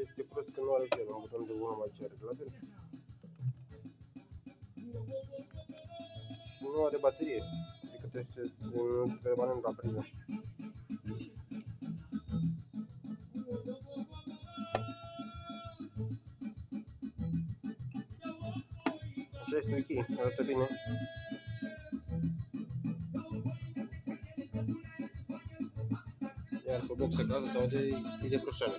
Este prost că nu are cer, un buton de 1 mai cer reglabil și nu are baterie, adică trebuie să țin permanent la priză. Așa este ok, arată bine. Iar cu boxa gază se aude de proșeană.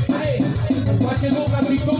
Hai, face loc la TikTok.